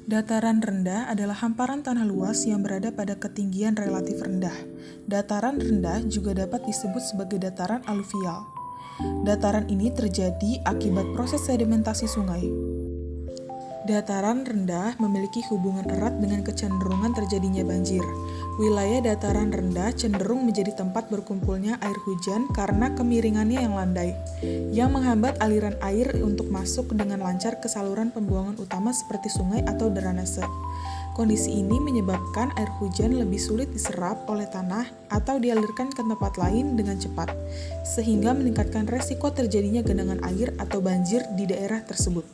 Dataran rendah adalah hamparan tanah luas yang berada pada ketinggian relatif rendah. Dataran rendah juga dapat disebut sebagai dataran aluvial. Dataran ini terjadi akibat proses sedimentasi sungai. Dataran rendah memiliki hubungan erat dengan kecenderungan terjadinya banjir. Wilayah dataran rendah cenderung menjadi tempat berkumpulnya air hujan karena kemiringannya yang landai, yang menghambat aliran air untuk masuk dengan lancar ke saluran pembuangan utama seperti sungai atau drainase. Kondisi ini menyebabkan air hujan lebih sulit diserap oleh tanah atau dialirkan ke tempat lain dengan cepat, sehingga meningkatkan resiko terjadinya genangan air atau banjir di daerah tersebut.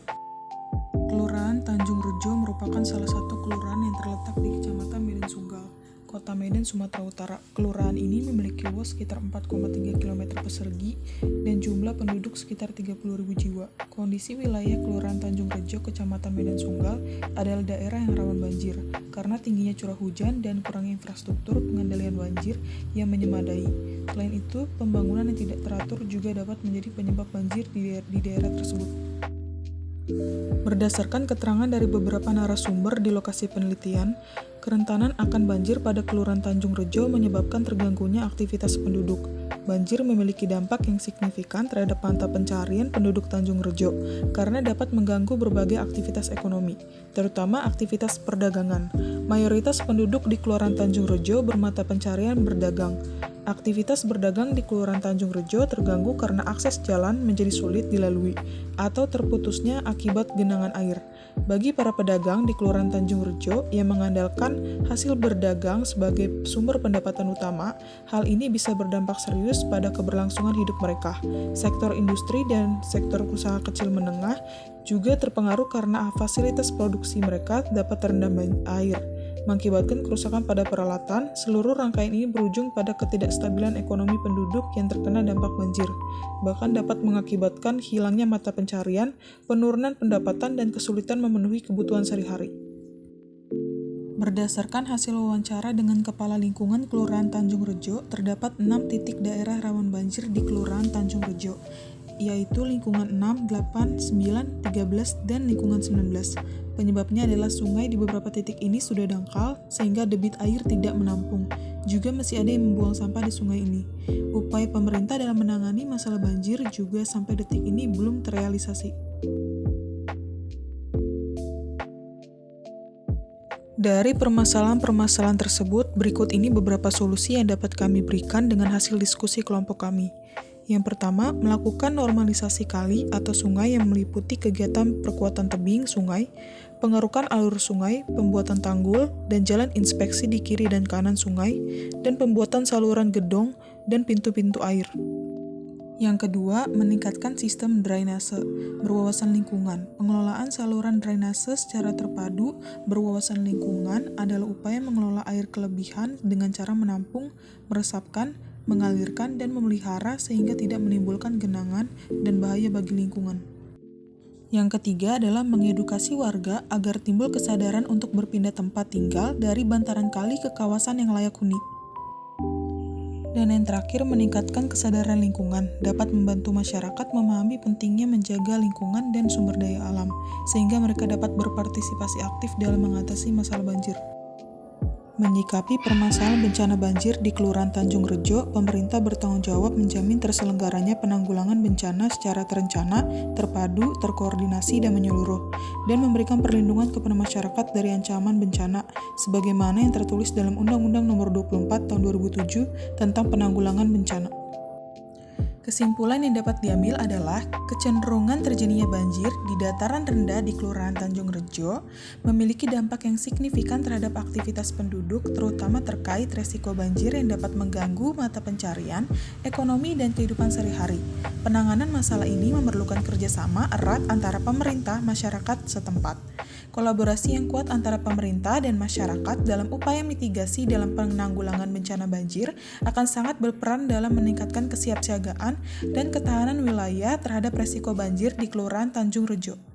Kelurahan Tanjung Rejo merupakan salah satu kelurahan yang terletak di Kecamatan Medan Sunggal, Kota Medan, Sumatera Utara. Kelurahan ini memiliki luas sekitar 4,3 km persegi dan jumlah penduduk sekitar 30.000 jiwa. Kondisi wilayah Kelurahan Tanjung Rejo, Kecamatan Medan Sunggal adalah daerah yang rawan banjir karena tingginya curah hujan dan kurangnya infrastruktur pengendalian banjir yang menyemadai. Selain itu, pembangunan yang tidak teratur juga dapat menjadi penyebab banjir di daerah tersebut. Berdasarkan keterangan dari beberapa narasumber di lokasi penelitian, kerentanan akan banjir pada Kelurahan Tanjung Rejo menyebabkan terganggunya aktivitas penduduk. Banjir memiliki dampak yang signifikan terhadap mata pencaharian penduduk Tanjung Rejo karena dapat mengganggu berbagai aktivitas ekonomi, terutama aktivitas perdagangan. Mayoritas penduduk di Kelurahan Tanjung Rejo bermata pencaharian berdagang. Aktivitas berdagang di Kelurahan Tanjung Rejo terganggu karena akses jalan menjadi sulit dilalui atau terputusnya akibat genangan air. Bagi para pedagang di Kelurahan Tanjung Rejo yang mengandalkan hasil berdagang sebagai sumber pendapatan utama, hal ini bisa berdampak serius pada keberlangsungan hidup mereka. Sektor industri dan sektor usaha kecil menengah juga terpengaruh karena fasilitas produksi mereka dapat terendam air, mengakibatkan kerusakan pada peralatan. Seluruh rangkaian ini berujung pada ketidakstabilan ekonomi penduduk yang terkena dampak banjir, bahkan dapat mengakibatkan hilangnya mata pencaharian, penurunan pendapatan, dan kesulitan memenuhi kebutuhan sehari-hari. Berdasarkan hasil wawancara dengan Kepala Lingkungan Kelurahan Tanjung Rejo, terdapat 6 titik daerah rawan banjir di Kelurahan Tanjung Rejo, yaitu lingkungan 6, 8, 9, 13, dan lingkungan 19. Penyebabnya adalah sungai di beberapa titik ini sudah dangkal sehingga debit air tidak menampung. Juga masih ada yang membuang sampah di sungai ini. Upaya pemerintah dalam menangani masalah banjir juga sampai detik ini belum terrealisasi. Dari permasalahan-permasalahan tersebut, berikut ini beberapa solusi yang dapat kami berikan dengan hasil diskusi kelompok kami. Yang pertama, melakukan normalisasi kali atau sungai yang meliputi kegiatan perkuatan tebing sungai, pengerukan alur sungai, pembuatan tanggul, dan jalan inspeksi di kiri dan kanan sungai, dan pembuatan saluran gedong dan pintu-pintu air. Yang kedua, meningkatkan sistem drainase berwawasan lingkungan. Pengelolaan saluran drainase secara terpadu berwawasan lingkungan adalah upaya mengelola air kelebihan dengan cara menampung, meresapkan, mengalirkan, dan memelihara sehingga tidak menimbulkan genangan dan bahaya bagi lingkungan. Yang ketiga adalah mengedukasi warga agar timbul kesadaran untuk berpindah tempat tinggal dari bantaran kali ke kawasan yang layak huni. Dan yang terakhir, meningkatkan kesadaran lingkungan dapat membantu masyarakat memahami pentingnya menjaga lingkungan dan sumber daya alam, sehingga mereka dapat berpartisipasi aktif dalam mengatasi masalah banjir. Menyikapi permasalahan bencana banjir di Kelurahan Tanjung Rejo, pemerintah bertanggung jawab menjamin terselenggaranya penanggulangan bencana secara terencana, terpadu, terkoordinasi, dan menyeluruh, dan memberikan perlindungan kepada masyarakat dari ancaman bencana, sebagaimana yang tertulis dalam Undang-Undang Nomor 24 Tahun 2007 tentang Penanggulangan Bencana. Kesimpulan yang dapat diambil adalah kecenderungan terjadinya banjir di dataran rendah di Kelurahan Tanjung Rejo memiliki dampak yang signifikan terhadap aktivitas penduduk, terutama terkait resiko banjir yang dapat mengganggu mata pencarian, ekonomi, dan kehidupan sehari-hari. Penanganan masalah ini memerlukan kerjasama erat antara pemerintah, masyarakat setempat. Kolaborasi yang kuat antara pemerintah dan masyarakat dalam upaya mitigasi dalam penanggulangan bencana banjir akan sangat berperan dalam meningkatkan kesiapsiagaan dan ketahanan wilayah terhadap resiko banjir di Kelurahan Tanjung Rejo.